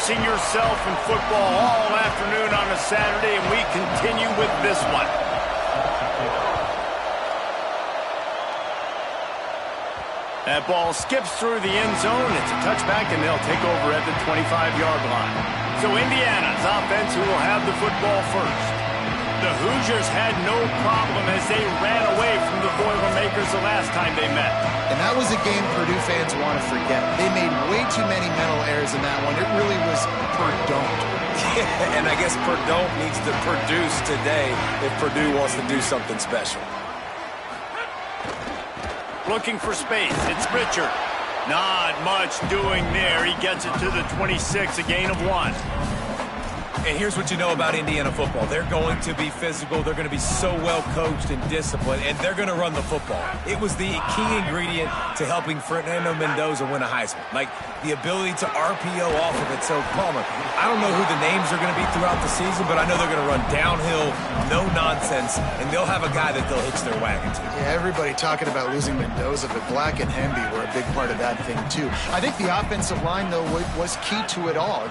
immersing yourself in football all afternoon on a Saturday, and we continue with this one. That ball skips through the end zone. It's a touchback, and they'll take over at the 25-yard line. So Indiana's offense who will have the football first. The Hoosiers had no problem as they ran away from the Boilermakers the last time they met. And that was a game Purdue fans want to forget. They made way too many mental errors in that one. It really was Purdue. Yeah, and I guess Purdue needs to produce today if Purdue wants to do something special. Looking for space. It's Richard. Not much doing there. He gets it to the 26, a gain of 1. And here's what you know about Indiana football. They're going to be physical. They're going to be so well coached and disciplined, and they're going to run the football. It was the key ingredient to helping Fernando Mendoza win a Heisman. Like the ability to RPO off of it. So, Palmer, I don't know who the names are going to be throughout the season, but I know they're going to run downhill, no nonsense, and they'll have a guy that they'll hitch their wagon to. Yeah, everybody talking about losing Mendoza, but Black and Hemby were a big part of that thing, too. I think the offensive line, though, was key to it all.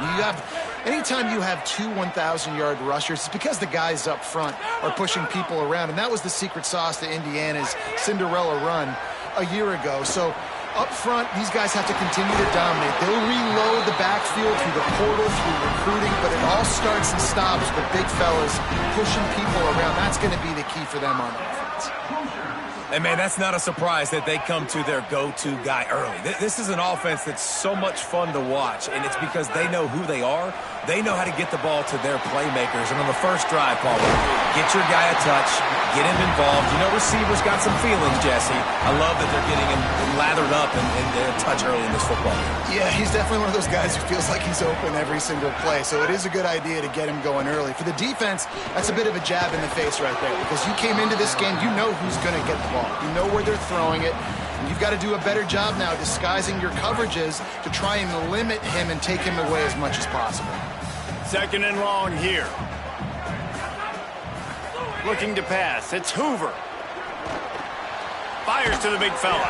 Anytime you have two 1,000-yard rushers, it's because the guys up front are pushing people around, and that was the secret sauce to Indiana's Cinderella run a year ago. So up front, these guys have to continue to dominate. They'll reload the backfield through the portal, through recruiting, but it all starts and stops with big fellas pushing people around. That's going to be the key for them on offense. And, man, that's not a surprise that they come to their go-to guy early. This is an offense that's so much fun to watch, and it's because they know who they are. They know how to get the ball to their playmakers. And on the first drive, Paul, get your guy a touch, get him involved. You know, receivers got some feelings, Jesse. I love that they're getting him lathered up and a touch early in this football game. Yeah, he's definitely one of those guys who feels like he's open every single play. So it is a good idea to get him going early. For the defense, that's a bit of a jab in the face right there, because you came into this game, you know who's going to get the ball. You know where they're throwing it. And you've got to do a better job now disguising your coverages to try and limit him and take him away as much as possible. Second and long here. Looking to pass. It's Hoover. Fires to the big fella.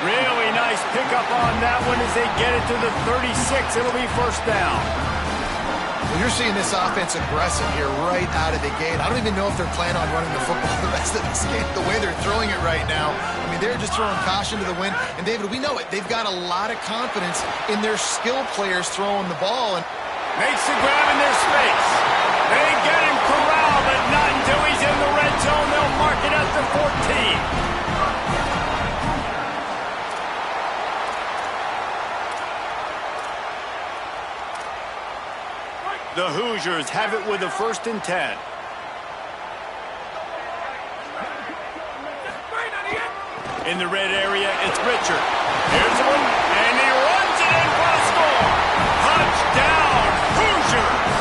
Really nice pickup on that one as they get it to the 36. It'll be first down. Well, you're seeing this offense aggressive here right out of the gate. I don't even know if they're planning on running the football the rest of this game. The way they're throwing it right now, I mean, they're just throwing caution to the wind. And, David, we know it. They've got a lot of confidence in their skill players throwing the ball. And makes the grab in their space. They get him corralled, but not until he's in the red zone. They'll mark it at the 14. The Hoosiers have it with a 1st and 10. In the red area, it's Richard. Here's one, and he runs it in for a score. Touchdown, Hoosiers!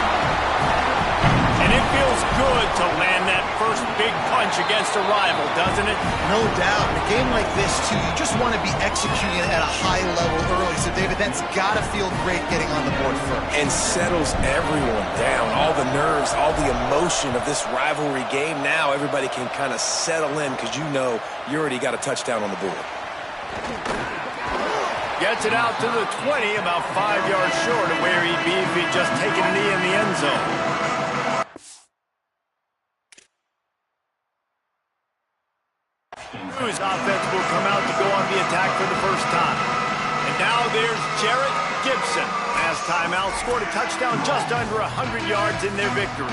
And it feels good to land that first big punch against a rival, doesn't it? no doubt, in a game like this, too, you just want to be executing at a high level early. So, David, that's got to feel great getting on the board first. And settles everyone down. All the nerves, all the emotion of this rivalry game. Now everybody can kind of settle in because you know you already got a touchdown on the board. Gets it out to the 20, about 5 yards short of where he'd be if he'd just taken a knee in the end zone. His offense will come out to go on the attack for the first time. And now there's Jarrett Gibson. Last time out, scored a touchdown just under 100 yards in their victory.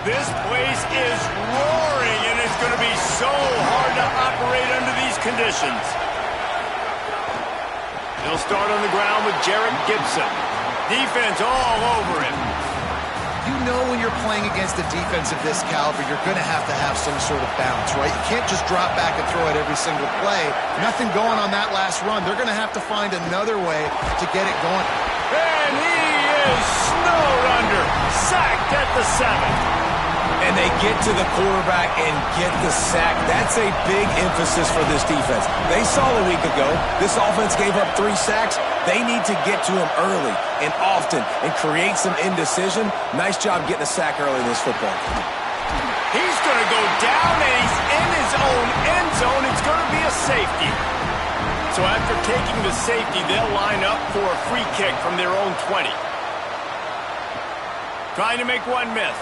This place is roaring, and it's going to be so hard to operate under these conditions. He'll start on the ground with Jarrett Gibson. Defense all over him. You know when you're playing against a defense of this caliber, you're going to have some sort of balance, right? You can't just drop back and throw it every single play. Nothing going on that last run. They're going to have to find another way to get it going. And he is snowed under. Sacked at the 7. And they get to the quarterback and get the sack. That's a big emphasis for this defense. They saw a week ago, this offense gave up 3 sacks. They need to get to him early and often and create some indecision. Nice job getting a sack early in this football game. He's going to go down, and he's in his So after taking the safety, they'll line up for a free kick from their own 20. Trying to make one miss.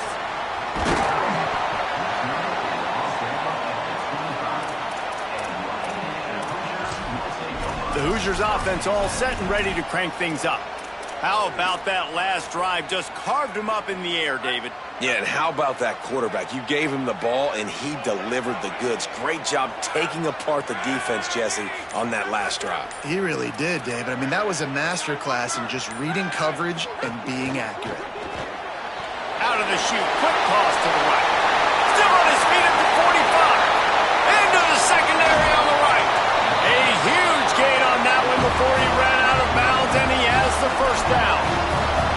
The Hoosiers offense all set and ready to crank things up. How about that last drive? Just carved him up in the air, David. Yeah, and how about that quarterback? You gave him the ball, and he delivered the goods. Great job taking apart the defense, Jesse, on that last drive. He really did, David. I mean, that was a masterclass in just reading coverage and being accurate. Out of the chute, quick toss to the right. Still on his feet at the 45. Into the secondary on the right. A huge gain on that one before he ran out of bounds, and he has the first down.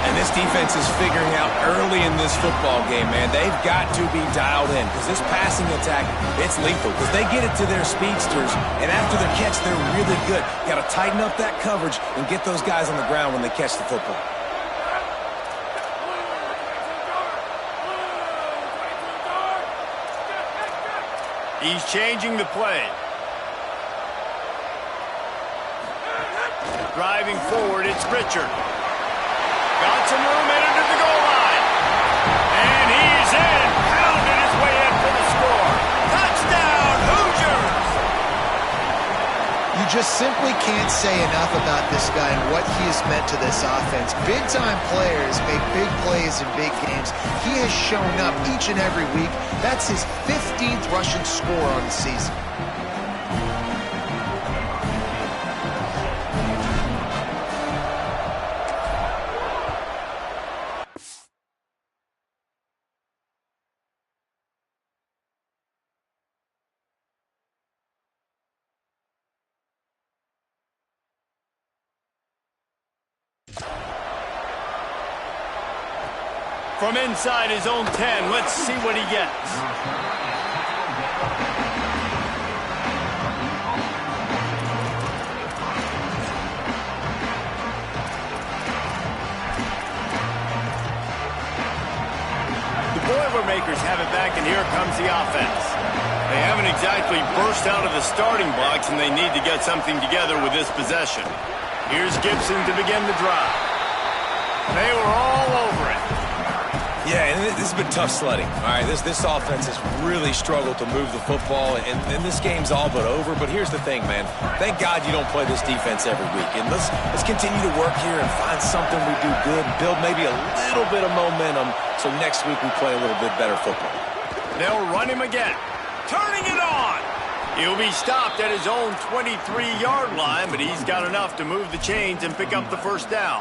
And this defense is figuring out early in this football game, man. They've got to be dialed in because this passing attack, it's lethal because they get it to their speedsters, and after their catch, they're really good. Got to tighten up that coverage and get those guys on the ground when they catch the football. He's changing the play. Driving forward, it's Richard. Got some room in under the goal line. And he's in. Pounded his way in for the score. Touchdown, Hoosiers! You just simply can't say enough about this guy and what he has meant to this offense. Big-time players make big plays in big games. He has shown up each and every week. That's his 15th rushing score on the season. From inside his own 10, let's see what he gets. The Boilermakers have it back, and here comes the offense. They haven't exactly burst out of the starting blocks, and they need to get something together with this possession. Here's Gibson to begin the drive. They were all over it. Yeah, and this has been tough sledding. All right, this offense has really struggled to move the football, and this game's all but over. But here's the thing, man. Thank God you don't play this defense every week. And let's continue to work here and find something we do good and build maybe a little bit of momentum so next week we play a little bit better football. They'll run him again. Turning it on. He'll be stopped at his own 23-yard line, but he's got enough to move the chains and pick up the first down.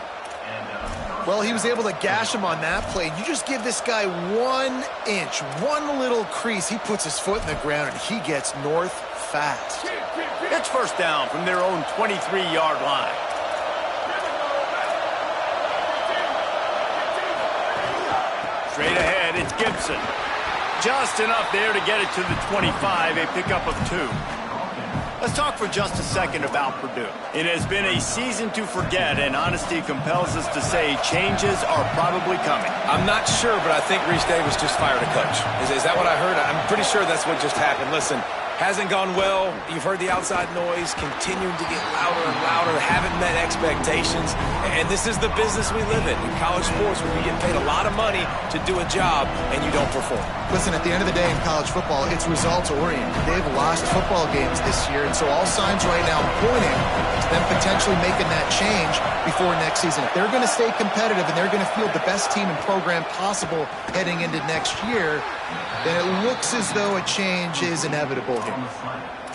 Well, he was able to gash him on that play. You just give this guy 1 inch, one little crease. He puts his foot in the ground, and he gets north fast. It's first down from their own 23-yard line. Straight ahead, it's Gibson. Just enough there to get it to the 25, a pickup of 2. Let's talk for just a second about Purdue. It has been a season to forget, and honesty compels us to say changes are probably coming. I'm not sure, but I think Reese Davis just fired a coach. Is that what I heard? I'm pretty sure that's what just happened. Listen, hasn't gone well. You've heard the outside noise continuing to get louder and louder. Haven't met expectations. And this is the business we live in college sports, where we get paid a lot of money to do a job and you don't perform. Listen, at the end of the day in college football, it's results-oriented. They've lost football games this year, and so all signs right now pointing to them potentially making that change before next season. If they're going to stay competitive and they're going to field the best team and program possible heading into next year, then it looks as though a change is inevitable here.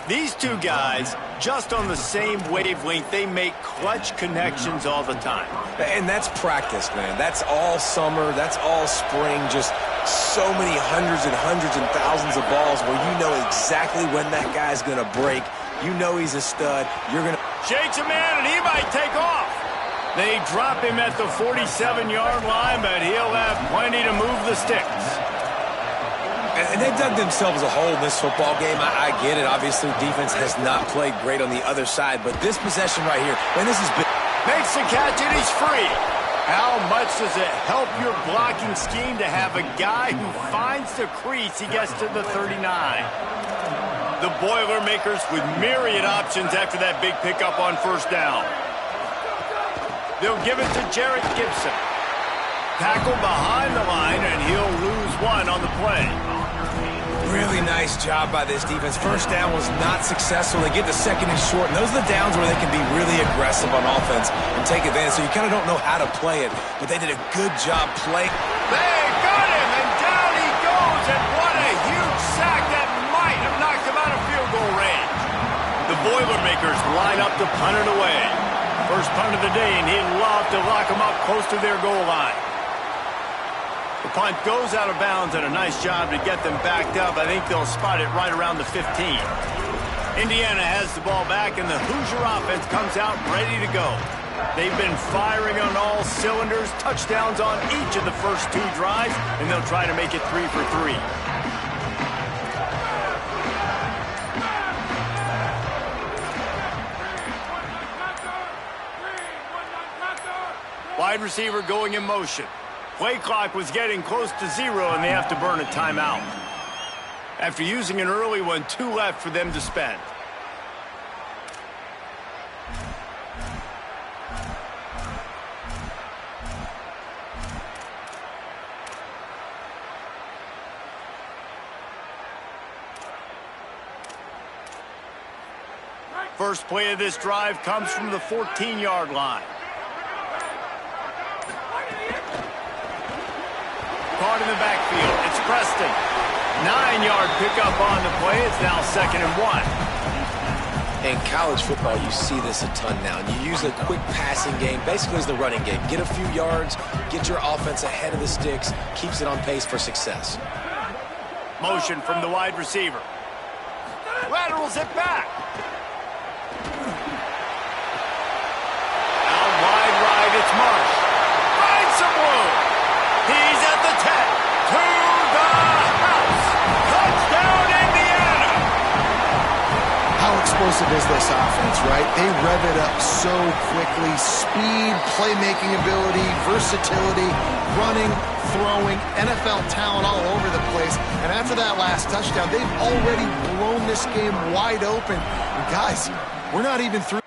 These two guys, just on the same wavelength, they make clutch connections all the time. And that's practice, man. That's all summer. That's all spring. Just so many hundreds and thousands of balls where you know exactly when that guy's going to break. You know he's a stud. You're going to... Shakes a man, and he might take off. They drop him at the 47-yard line, but he'll have plenty to move the sticks. And they've dug themselves a hole in this football game. I get it. Obviously, defense has not played great on the other side. But this possession right here, man, this is big. Makes the catch, and he's free. How much does it help your blocking scheme to have a guy who finds the crease? He gets to the 39. The Boilermakers with myriad options after that big pickup on first down. They'll give it to Jarrett Gibson. Tackle behind the line, and he'll lose one on the play. Really nice job by this defense. First down was not successful. They get the second and short, and those are the downs where they can be really aggressive on offense and take advantage. So you kind of don't know how to play it, but they did a good job playing. They got him, and down he goes, and what a huge sack that might have knocked him out of field goal range. The Boilermakers line up to punt it away. First punt of the day, and he'd love to lock them up close to their goal line. The punt goes out of bounds, and a nice job to get them backed up. I think they'll spot it right around the 15. Indiana has the ball back, and the Hoosier offense comes out ready to go. They've been firing on all cylinders, touchdowns on each of the first two drives, and they'll try to make it 3 for 3. Wide receiver going in motion. Play clock was getting close to 0, and they have to burn a timeout. After using an early one, 2 left for them to spend. First play of this drive comes from the 14-yard line. Caught in the backfield. It's Preston. 9-yard pickup on the play. It's now 2nd and 1. In college football, you see this a ton now. And you use a quick passing game, basically as the running game. Get a few yards, get your offense ahead of the sticks, keeps it on pace for success. Motion from the wide receiver. Laterals it back. Out wide right, it's Marsh. Finds some room. He's at the 10. To the house. Touchdown, Indiana. How explosive is this offense, right? They rev it up so quickly. Speed, playmaking ability, versatility, running, throwing, NFL talent all over the place. And after that last touchdown, they've already blown this game wide open. And guys, we're not even through.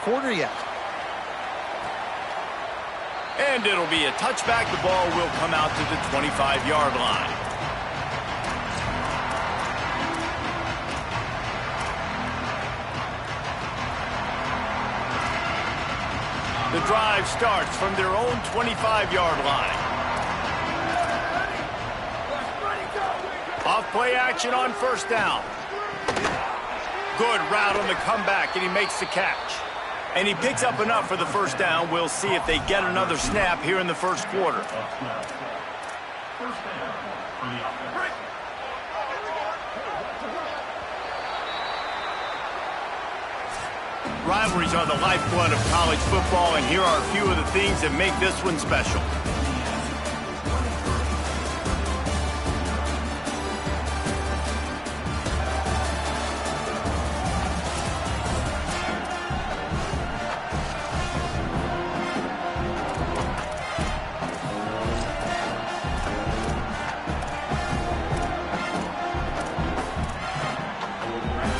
Quarter yet. And it'll be a touchback. The ball will come out to the 25-yard line. The drive starts from their own 25-yard line. Off play action on first down. Good route on the comeback, and he makes the catch. And he picks up enough for the first down. We'll see if they get another snap here in the first quarter. Rivalries are the lifeblood of college football, and here are a few of the things that make this one special.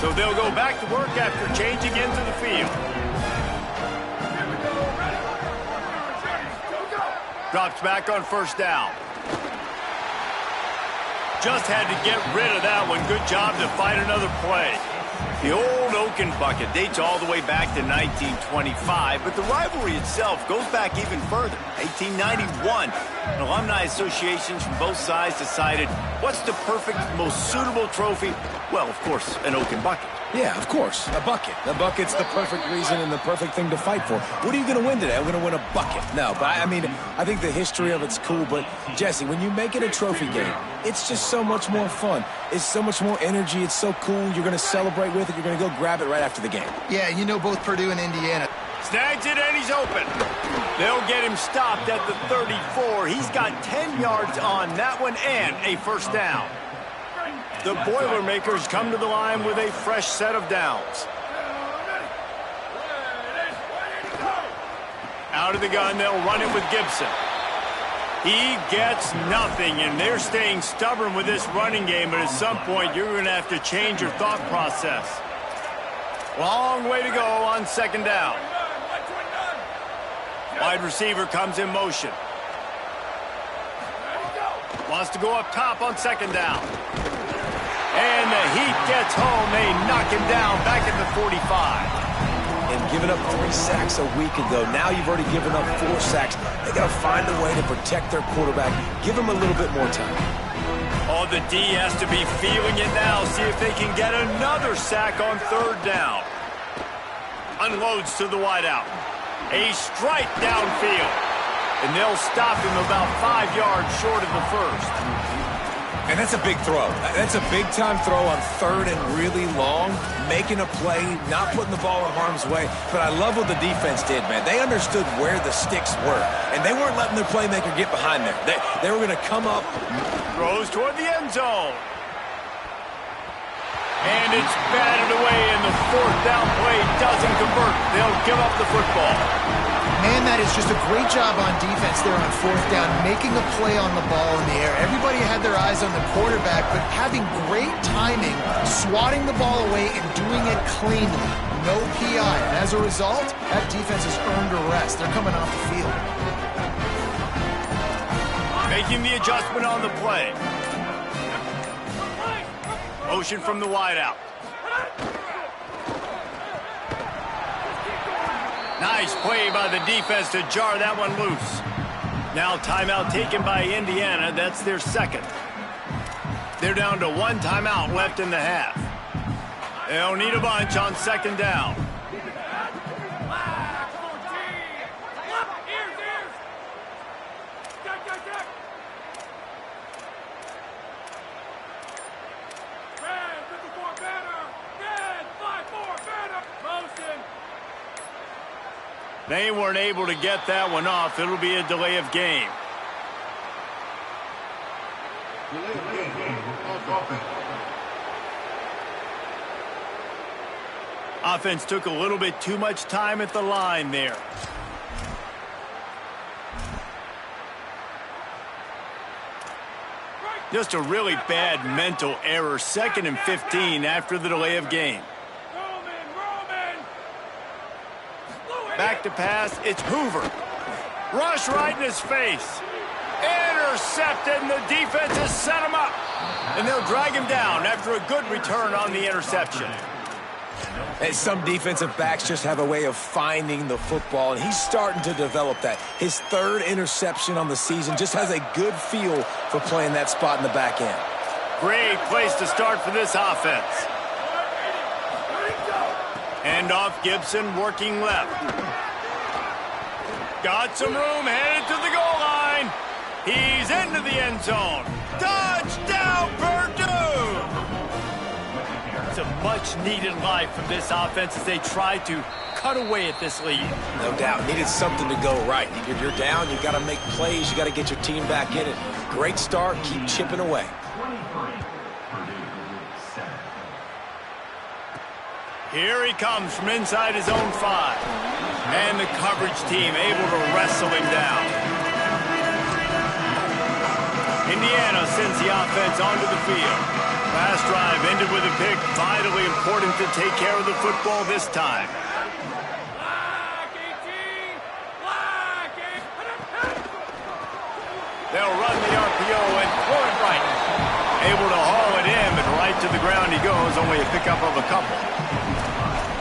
So they'll go back to work after changing into the field. Drops back on first down. Just had to get rid of that one. Good job to find another play. The old Oaken bucket dates all the way back to 1925, but the rivalry itself goes back even further. 1891, alumni associations from both sides decided what's the perfect, most suitable trophy? Well, of course, an Oaken bucket. Yeah, of course, a bucket. The bucket's the perfect reason and the perfect thing to fight for. What are you going to win today? I'm going to win a bucket. No, but I mean, I think the history of it's cool, but Jesse, when you make it a trophy game, it's just so much more fun. It's so much more energy. It's so cool. You're going to celebrate with it. You're going to go grab it right after the game. Yeah, you know both Purdue and Indiana. Snags it and he's open. They'll get him stopped at the 34. He's got 10 yards on that one and a first down. The Boilermakers come to the line with a fresh set of downs. Out of the gun, they'll run it with Gibson. He gets nothing, and they're staying stubborn with this running game, but at some point, you're going to have to change your thought process. Long way to go on second down. Wide receiver comes in motion. Wants to go up top on second down. And the Heat gets home. They knock him down back at the 45. And giving up 3 sacks a week ago, now you've already given up 4 sacks. They got to find a way to protect their quarterback. Give him a little bit more time. Oh, the D has to be feeling it now. See if they can get another sack on third down. Unloads to the wideout. A strike downfield. And they'll stop him about 5 yards short of the first. And that's a big throw. That's a big-time throw on third and really long, making a play, not putting the ball in harm's way. But I love what the defense did, man. They understood where the sticks were, and they weren't letting their playmaker get behind there. They were going to come up. Throws toward the end zone. And it's batted away, and the fourth down play doesn't convert. They'll give up the football. Man, that is just a great job on defense there on fourth down, making a play on the ball in the air. Everybody had their eyes on the quarterback, but having great timing, swatting the ball away and doing it cleanly. No PI. And as a result, that defense has earned a rest. They're coming off the field. Making the adjustment on the play. Motion from the wideout. Nice play by the defense to jar that one loose. Now timeout taken by Indiana. That's their second. They're down to 1 timeout left in the half. They'll need a bunch on second down. They weren't able to get that one off. It'll be a delay of game. Offense took a little bit too much time at the line there. Just a really bad mental error. 2nd and 15 after the delay of game. Back to pass, it's Hoover. Rush right in his face. Intercepted, and the defense has set him up. And they'll drag him down after a good return on the interception. And some defensive backs just have a way of finding the football, and he's starting to develop that. His 3rd interception on the season, just has a good feel for playing that spot in the back end. Great place to start for this offense. Hand off, Gibson working left. Got some room, headed to the goal line. He's into the end zone. Touchdown, Purdue! It's a much-needed life from this offense as they try to cut away at this lead. No doubt. Needed something to go right. If you're down, you've got to make plays. You got to get your team back in it. Great start. Keep chipping away. Here he comes from inside his own 5. And the coverage team able to wrestle him down. Indiana sends the offense onto the field. Last drive ended with a pick. Vitally important to take care of the football this time. They'll run the RPO and throw it right. Able to haul it in, but right to the ground he goes. Only a pickup of a couple.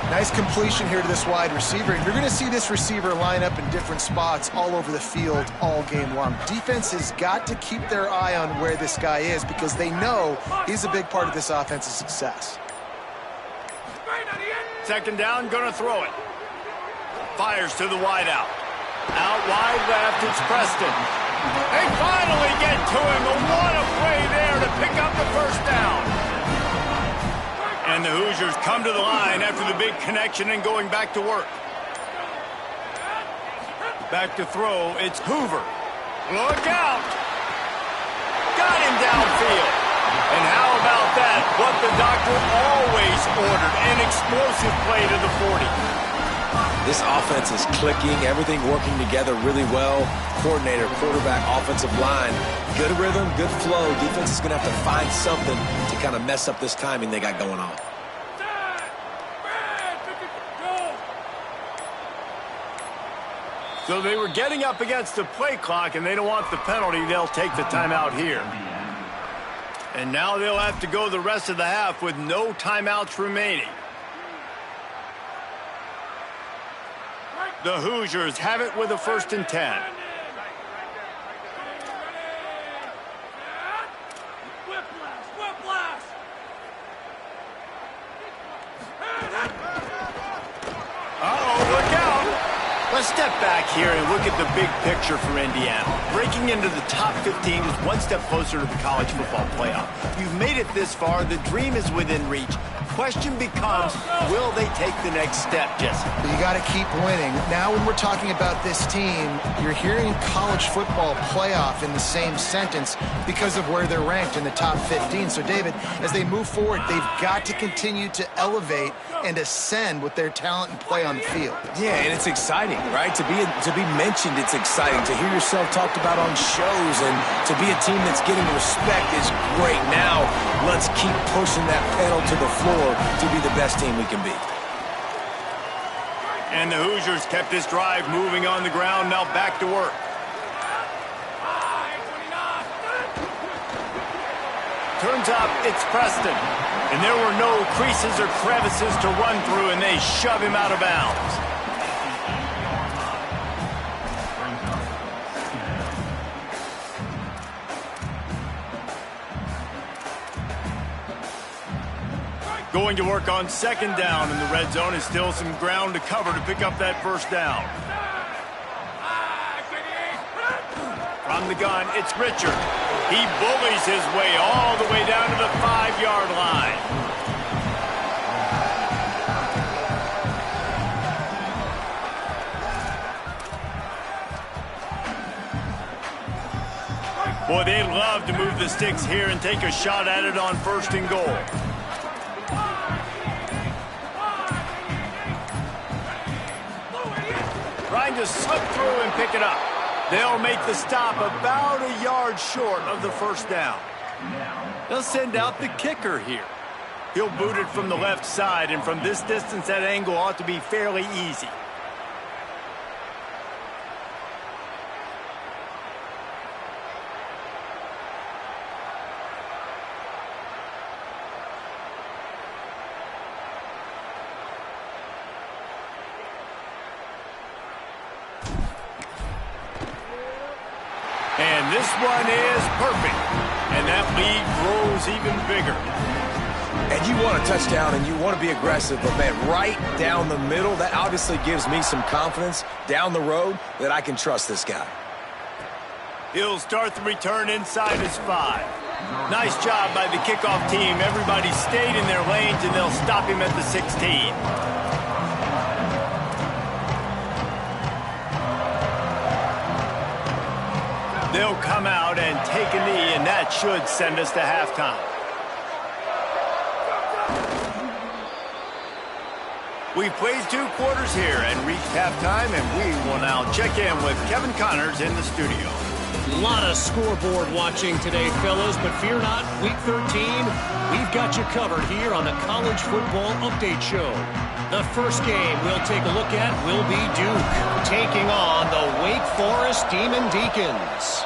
Nice completion here to this wide receiver. And you're going to see this receiver line up in different spots all over the field all game long. Defense has got to keep their eye on where this guy is because they know he's a big part of this offense's success. second down, going to throw it. Fires to the wideout. Out wide left, it's Preston. They finally get to him, but what a play there to pick up the first down. And the Hoosiers come to the line after the big connection and going back to work. Back to throw, it's Hoover. Look out! Got him downfield. And how about that? What the doctor always ordered, an explosive play to the 40. This offense is clicking, everything working together really well. Coordinator, quarterback, offensive line, good rhythm, good flow. Defense is going to have to find something to kind of mess up this timing they got going on. So they were getting up against the play clock, and they don't want the penalty. They'll take the timeout here. And now they'll have to go the rest of the half with no timeouts remaining. The Hoosiers have it with a 1st and 10. Uh-oh, look out! Let's step back here and look at the big picture for Indiana. Breaking into the top 15 is one step closer to the college football playoff. You've made it this far. The dream is within reach. Question becomes, will they take the next step, Jesse? You got to keep winning. Now when we're talking about this team, you're hearing college football playoff in the same sentence because of where they're ranked in the top 15. So, David, as they move forward, they've got to continue to elevate and ascend with their talent and play on the field. Yeah, and it's exciting, right? To be mentioned, it's exciting. To hear yourself talked about on shows and to be a team that's getting respect is great. Now, let's keep pushing that pedal to the floor to be the best team we can be. And the Hoosiers kept this drive moving on the ground. Now back to work. Turns up, it's Preston. And there were no creases or crevices to run through, and they shove him out of bounds. Going to work on 2nd down in the red zone. Is still some ground to cover to pick up that 1st down. From the gun, it's Richard. He bullies his way all the way down to the 5-yard line. Boy, they'd love to move the sticks here and take a shot at it on 1st and goal. Trying to slip through and pick it up. They'll make the stop about a yard short of the 1st down. They'll send out the kicker here. He'll boot it from the left side, and from this distance, that angle ought to be fairly easy. And this one is perfect. And that lead grows even bigger. And you want a touchdown and you want to be aggressive, but man, right down the middle, that obviously gives me some confidence down the road that I can trust this guy. He'll start the return inside his 5. Nice job by the kickoff team. Everybody stayed in their lanes, and they'll stop him at the 16. They'll come out and take a knee, and that should send us to halftime. We've played 2 quarters here and reached halftime, and we will now check in with Kevin Connors in the studio. A lot of scoreboard watching today, fellas, but fear not, Week 13, we've got you covered here on the College Football Update Show. The first game we'll take a look at will be Duke, taking on the Wake Forest Demon Deacons.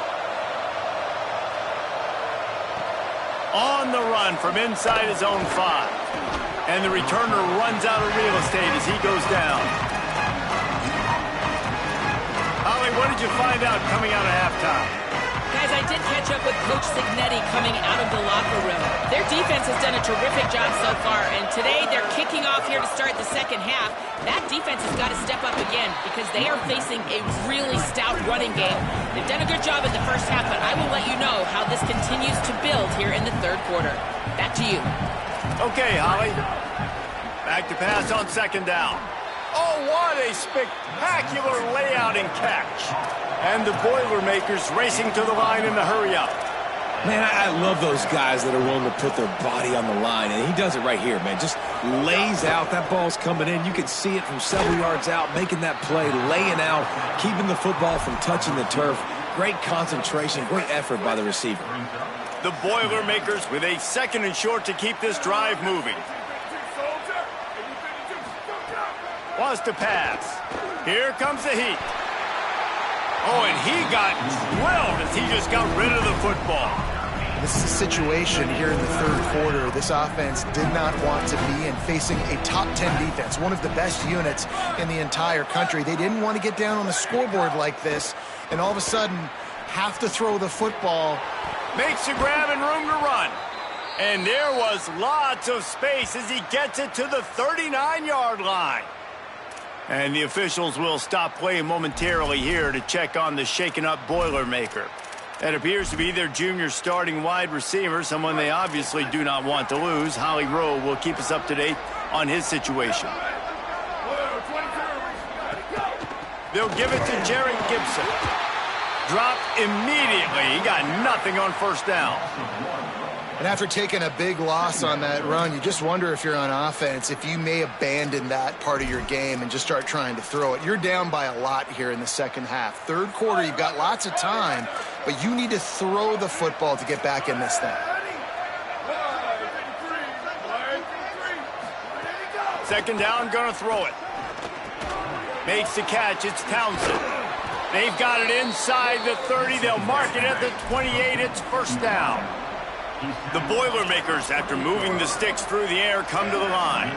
On the run from inside his own 5. And the returner runs out of real estate as he goes down. Holly, what did you find out coming out of halftime? Guys, I did catch up with Coach Signetti coming out of the locker room. Their defense has done a terrific job so far, and today they're kicking off here to start the second half. That defense has got to step up again because they are facing a really stout running game. They've done a good job in the first half, but I will let you know how this continues to build here in the third quarter. Back to you. Okay, Holly. Back to pass on second down. Oh, what a spectacular layout and catch. And the Boilermakers racing to the line in the hurry-up. Man, I love those guys that are willing to put their body on the line, and he does it right here, man. Just lays out. That ball's coming in. You can see it from several yards out, making that play, laying out, keeping the football from touching the turf. Great concentration, great effort by the receiver. The Boilermakers with a second and short to keep this drive moving. Wants to pass. Here comes the heat. Oh, and he got drilled as he just got rid of the football. This is a situation here in the third quarter. This offense did not want to be in, facing a top 10 defense, one of the best units in the entire country. They didn't want to get down on the scoreboard like this, and all of a sudden have to throw the football. Makes a grab and room to run. And there was lots of space as he gets it to the 39-yard line. And the officials will stop play momentarily here to check on the shaken-up Boilermaker. That appears to be their junior starting wide receiver, someone they obviously do not want to lose. Holly Rowe will keep us up to date on his situation. They'll give it to Jared Gibson. Dropped immediately. He got nothing on first down. And after taking a big loss on that run, you just wonder if you're on offense, if you may abandon that part of your game and just start trying to throw it. You're down by a lot here in the second half. Third quarter, you've got lots of time, but you need to throw the football to get back in this thing. Second down, gonna throw it. Makes the catch, it's Townsend. They've got it inside the 30. They'll mark it at the 28. It's first down. The Boilermakers, after moving the sticks through the air, come to the line.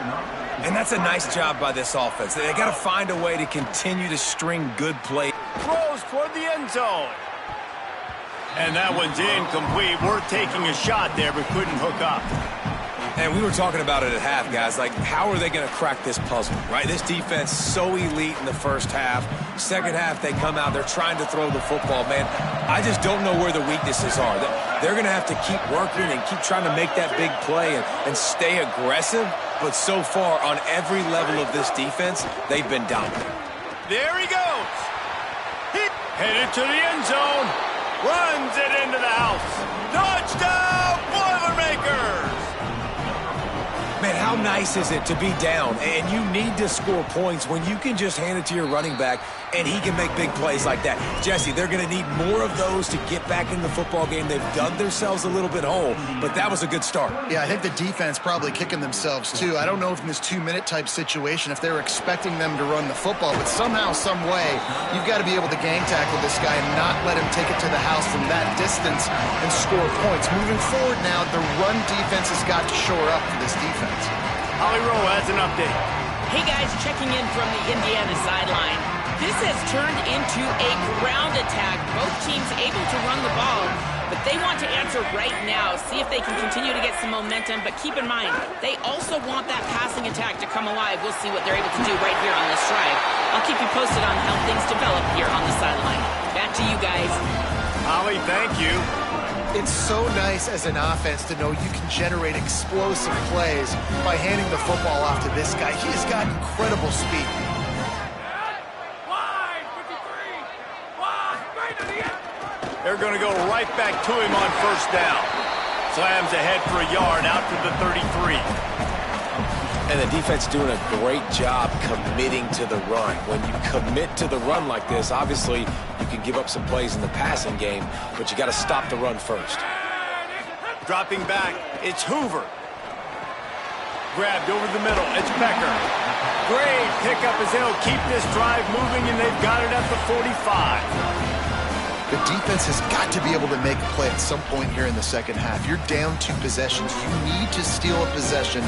And that's a nice job by this offense. They got to find a way to continue to string good play. Throws toward the end zone. And that one's incomplete. Worth taking a shot there, but couldn't hook up. And we were talking about it at half, guys. Like, how are they going to crack this puzzle, right? This defense so elite in the first half. Second half, they come out. They're trying to throw the football, man. I just don't know where the weaknesses are. They're going to have to keep working and keep trying to make that big play and stay aggressive. But so far, on every level of this defense, they've been dominant. There he goes. Headed to the end zone. Runs it into the house. Touchdown, Boilermakers! Man, how nice is it to be down and you need to score points when you can just hand it to your running back and he can make big plays like that? Jesse, they're going to need more of those to get back in the football game. They've dug themselves a little bit whole, but that was a good start. Yeah, I think the defense probably kicking themselves too. I don't know if in this 2-minute type situation if they're expecting them to run the football, but somehow, some way, you've got to be able to gang tackle this guy and not let him take it to the house from that distance and score points. Moving forward now, the run defense has got to shore up for this defense. Holly Rowe has an update. Hey guys, checking in from the Indiana sideline. This has turned into a ground attack. Both teams able to run the ball, but they want to answer right now, see if they can continue to get some momentum. But keep in mind, they also want that passing attack to come alive. We'll see what they're able to do right here on this drive. I'll keep you posted on how things develop here on the sideline. Back to you guys. Holly, thank you. It's so nice as an offense to know you can generate explosive plays by handing the football off to this guy. He has got incredible speed. They're going to go right back to him on first down. Slams ahead for a yard out to the 33. And the defense doing a great job committing to the run. When you commit to the run like this, obviously you can give up some plays in the passing game, but you got to stop the run first. Dropping back, it's Hoover. Grabbed over the middle, it's Becker. Great pickup as they'll keep this drive moving, and they've got it at the 45. The defense has got to be able to make a play at some point here in the second half. You're down 2 possessions. You need to steal a possession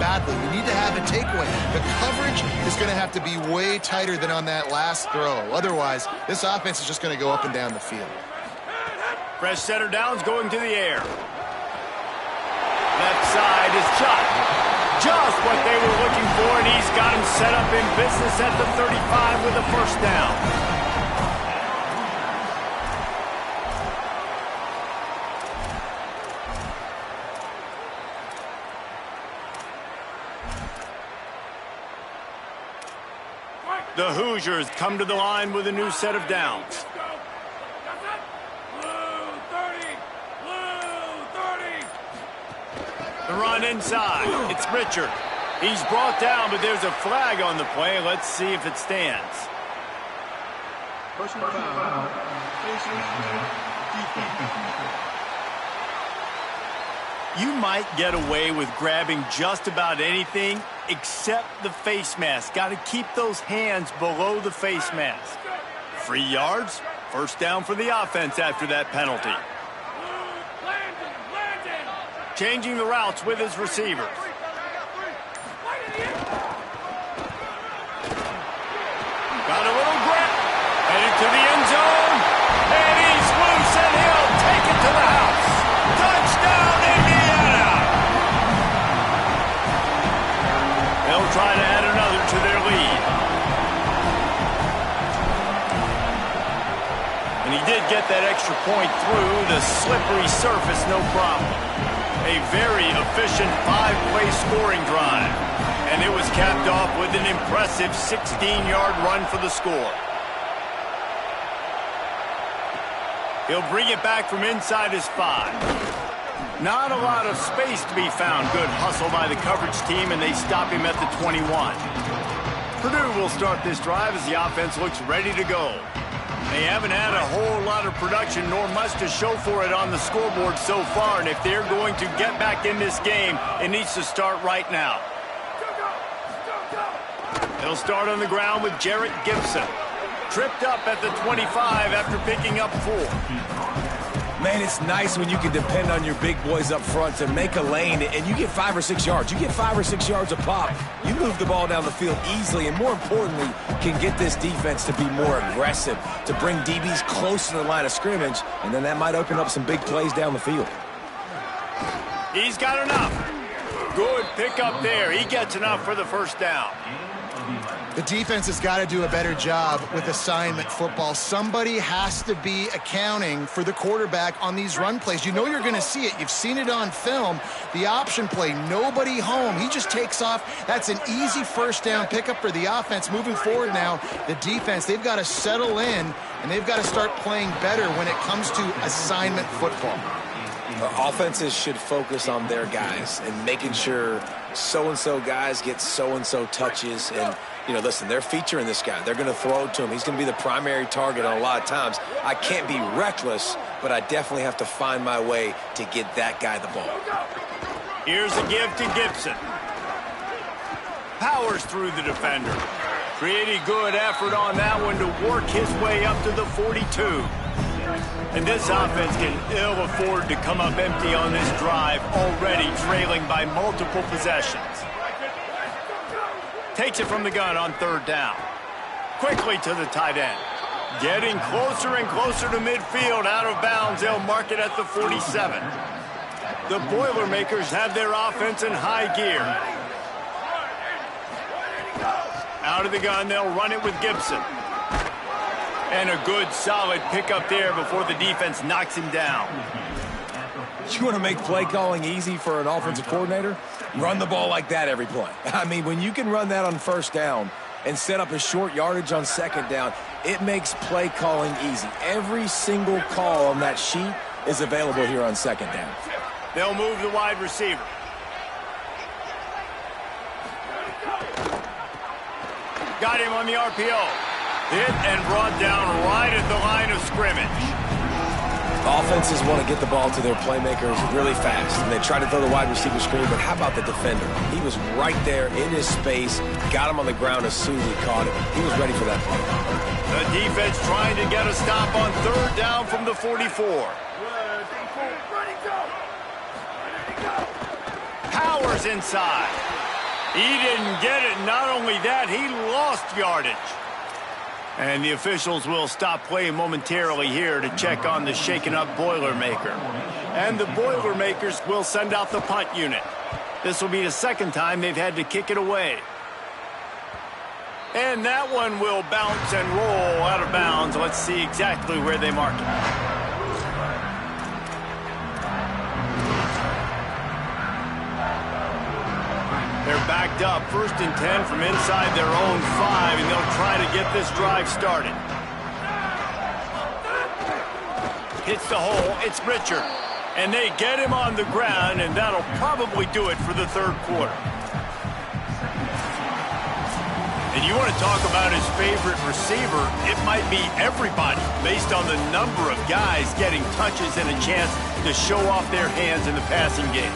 badly. You need to have a takeaway. The coverage is going to have to be way tighter than on that last throw. Otherwise, this offense is just going to go up and down the field. Fresh setter downs going to the air. Left side is shot. Just what they were looking for, and he's got him set up in business at the 35 with a first down. The Hoosiers come to the line with a new set of downs. The run inside. It's Richard. He's brought down, but there's a flag on the play. Let's see if it stands. Personal foul. You might get away with grabbing just about anything except the face mask. Got to keep those hands below the face mask. 3 yards. First down for the offense after that penalty. Changing the routes with his receivers. Got a little grip. Headed to the end zone. And he's loose, and he'll take it to the house. Touchdown, Indiana! They'll try to add another to their lead. And he did get that extra point through the slippery surface, no problem. A very efficient 5-play scoring drive. And it was capped off with an impressive 16-yard run for the score. He'll bring it back from inside his 5. Not a lot of space to be found. Good hustle by the coverage team, and they stop him at the 21. Purdue will start this drive as the offense looks ready to go. They haven't had a whole lot of production, nor much to show for it on the scoreboard so far, and if they're going to get back in this game, it needs to start right now. They'll start on the ground with Jarrett Gibson. Tripped up at the 25 after picking up 4. Man, it's nice when you can depend on your big boys up front to make a lane, and you get 5 or 6 yards. You get 5 or 6 yards a pop. You move the ball down the field easily, and more importantly, can get this defense to be more aggressive, to bring DBs close to the line of scrimmage, and then that might open up some big plays down the field. He's got enough. Good pickup there. He gets enough for the first down. The defense has got to do a better job with assignment football. Somebody has to be accounting for the quarterback on these run plays. You know you're going to see it. You've seen it on film. The option play, nobody home. He just takes off. That's an easy first down pickup for the offense. Moving forward now, the defense, they've got to settle in, and they've got to start playing better when it comes to assignment football. Offenses should focus on their guys and making sure so-and-so guys get so-and-so touches. And, you know, listen, they're featuring this guy. They're going to throw it to him. He's going to be the primary target on a lot of times. I can't be reckless, but I definitely have to find my way to get that guy the ball. Here's a give to Gibson. Powers through the defender. Pretty good effort on that one to work his way up to the 42. And this offense can ill afford to come up empty on this drive, already trailing by multiple possessions. Takes it from the gun on 3rd down. Quickly to the tight end. Getting closer and closer to midfield, out of bounds. They'll mark it at the 47. The Boilermakers have their offense in high gear. Out of the gun, they'll run it with Gibson. And a good, solid pickup there before the defense knocks him down. You want to make play calling easy for an offensive coordinator? Run the ball like that every play. I mean, when you can run that on 1st down and set up a short yardage on 2nd down, it makes play calling easy. Every single call on that sheet is available here on 2nd down. They'll move the wide receiver. Got him on the RPO. Hit and brought down right at the line of scrimmage. Offenses want to get the ball to their playmakers really fast, and they try to throw the wide receiver screen, but how about the defender? He was right there in his space, got him on the ground as soon as he caught it. He was ready for that play. The defense trying to get a stop on 3rd down from the 44. Powers inside. He didn't get it. Not only that, he lost yardage. And the officials will stop play momentarily here to check on the shaken-up Boilermaker. And the Boilermakers will send out the punt unit. This will be the second time they've had to kick it away. And that one will bounce and roll out of bounds. Let's see exactly where they mark it. They're backed up, 1st and 10 from inside their own 5, and they'll try to get this drive started. Hits the hole, it's Richard. And they get him on the ground, and that'll probably do it for the 3rd quarter. And you want to talk about his favorite receiver, it might be everybody, based on the number of guys getting touches and a chance to show off their hands in the passing game.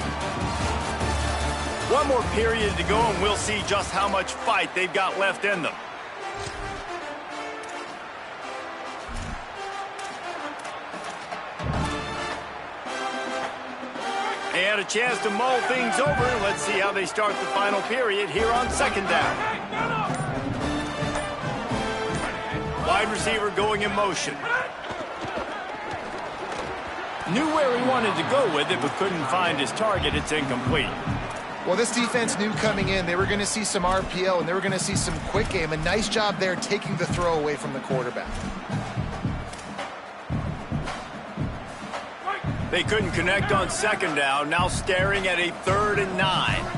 One more period to go, and we'll see just how much fight they've got left in them. They had a chance to mull things over. Let's see how they start the final period here on 2nd down. Wide receiver going in motion. Knew where he wanted to go with it, but couldn't find his target. It's incomplete. Well, this defense knew coming in they were going to see some RPO and they were going to see some quick game. A nice job there taking the throw away from the quarterback. They couldn't connect on 2nd down, now staring at a 3rd and 9.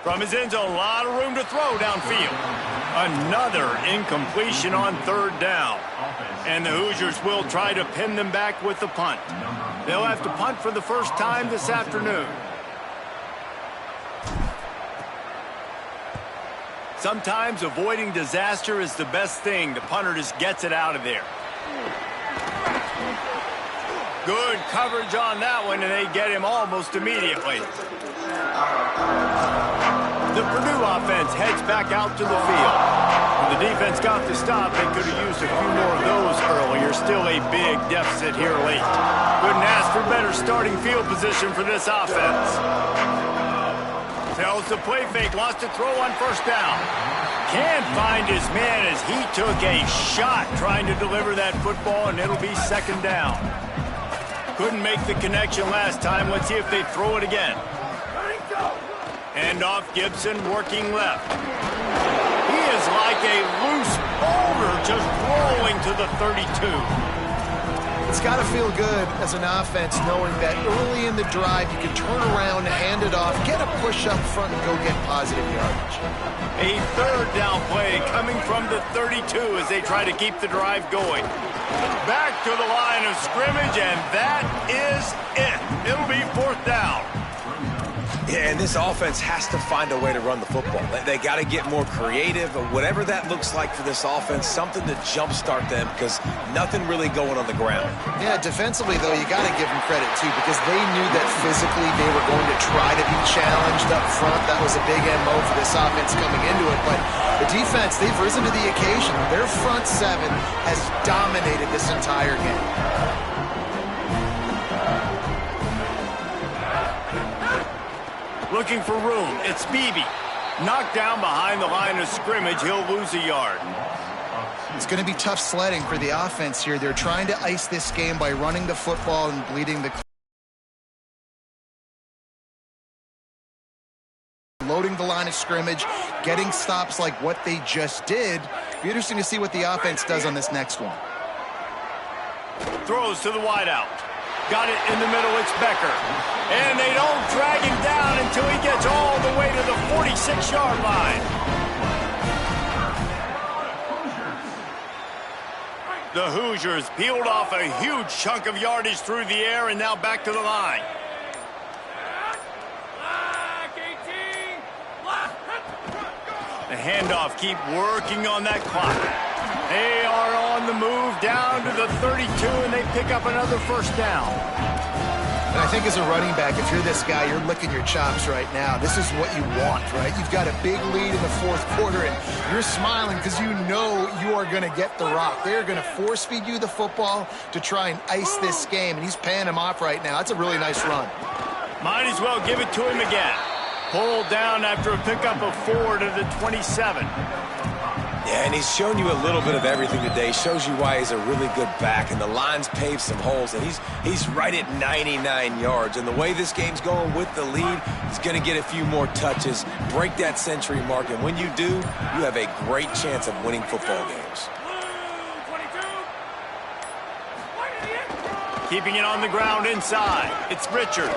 From his end zone, a lot of room to throw downfield. Another incompletion on 3rd down. And the Hoosiers will try to pin them back with the punt. They'll have to punt for the first time this afternoon. Sometimes avoiding disaster is the best thing. The punter just gets it out of there. Good coverage on that one, and they get him almost immediately. The Purdue offense heads back out to the field. When the defense got the stop, they could have used a few more of those earlier. Still a big deficit here late. Couldn't ask for better starting field position for this offense. Tells the play fake, lost a throw on 1st down. Can't find his man as he took a shot trying to deliver that football, and it'll be 2nd down. Couldn't make the connection last time. Let's see if they throw it again. Hand off, Gibson working left. He is like a loose boulder just rolling to the 32. It's got to feel good as an offense knowing that early in the drive you can turn around, hand it off, get a push up front, and go get positive yardage. A 3rd down play coming from the 32 as they try to keep the drive going. Back to the line of scrimmage, and that is it. It'll be 4th down. Yeah, and this offense has to find a way to run the football. They got to get more creative, whatever that looks like for this offense, something to jumpstart them because nothing really going on the ground. Yeah, defensively, though, you got to give them credit, too, because they knew that physically they were going to try to be challenged up front. That was a big MO for this offense coming into it. But the defense, they've risen to the occasion. Their front 7 has dominated this entire game. Looking for room. It's Beebe. Knocked down behind the line of scrimmage. He'll lose a yard. It's going to be tough sledding for the offense here. They're trying to ice this game by running the football and bleeding the loading the line of scrimmage, getting stops like what they just did. Be interesting to see what the offense does on this next one. Throws to the wideout. Got it in the middle, it's Becker. And they don't drag him down until he gets all the way to the 46-yard line. The Hoosiers peeled off a huge chunk of yardage through the air and now back to the line. The handoff, keep working on that clock. They are on the move down to the 32, and they pick up another 1st down. And I think as a running back, if you're this guy, you're licking your chops right now. This is what you want, right? You've got a big lead in the fourth quarter, and you're smiling because you know you are going to get the rock. They're going to force feed you the football to try and ice this game, and he's paying him off right now. That's a really nice run. Might as well give it to him again. Pulled down after a pickup of 4 to the 27. Yeah, and he's shown you a little bit of everything today. Shows you why he's a really good back, and the line's paved some holes, and he's right at 99 yards. And the way this game's going with the lead, he's going to get a few more touches, break that century mark, and when you do, you have a great chance of winning football games. Keeping it on the ground inside. It's Richard.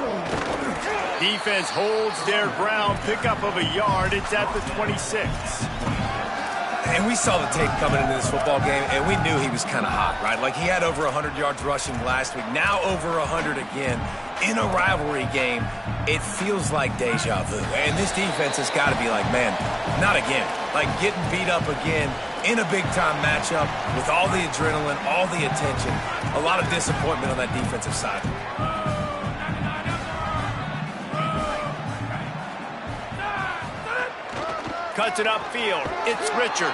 Defense holds their ground. Pickup of a yard. It's at the 26. And we saw the tape coming into this football game, and we knew he was kind of hot, right? Like, he had over 100 yards rushing last week, now over 100 again. In a rivalry game, it feels like deja vu. And this defense has got to be like, man, not again. Like, getting beat up again in a big-time matchup with all the adrenaline, all the attention. A lot of disappointment on that defensive side. Cuts it upfield. It's Richard.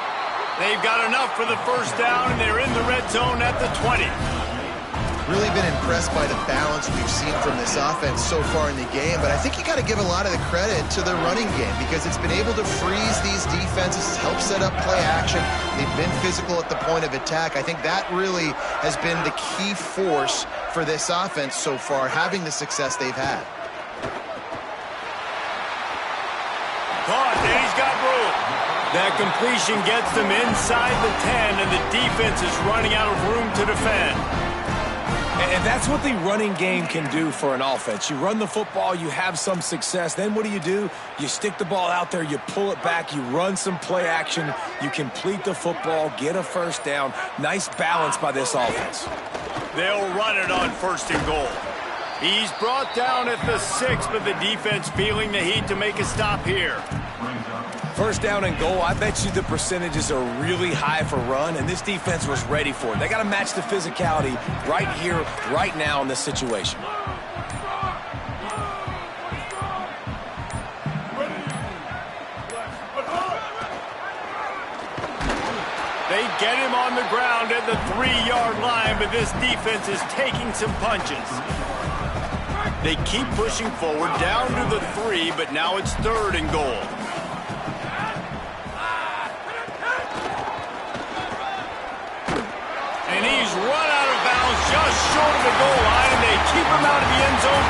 They've got enough for the first down, and they're in the red zone at the 20. Really been impressed by the balance we've seen from this offense so far in the game, but I think you got to give a lot of the credit to the running game because it's been able to freeze these defenses, help set up play action. They've been physical at the point of attack. I think that really has been the key force for this offense so far, having the success they've had. Caught, and he's got room. That completion gets them inside the 10, and the defense is running out of room to defend. And that's what the running game can do for an offense. You run the football, you have some success. Then what do? You stick the ball out there, you pull it back, you run some play action, you complete the football, get a first down. Nice balance by this offense. They'll run it on 1st and goal. He's brought down at the 6, but the defense feeling the heat to make a stop here. 1st down and goal, I bet you the percentages are really high for run, and this defense was ready for it. They got to match the physicality right here, right now in this situation. They get him on the ground at the 3-yard line, but this defense is taking some punches. They keep pushing forward down to the 3, but now it's 3rd and goal. And he's run out of bounds just short of the goal line, and they keep him out of the end zone.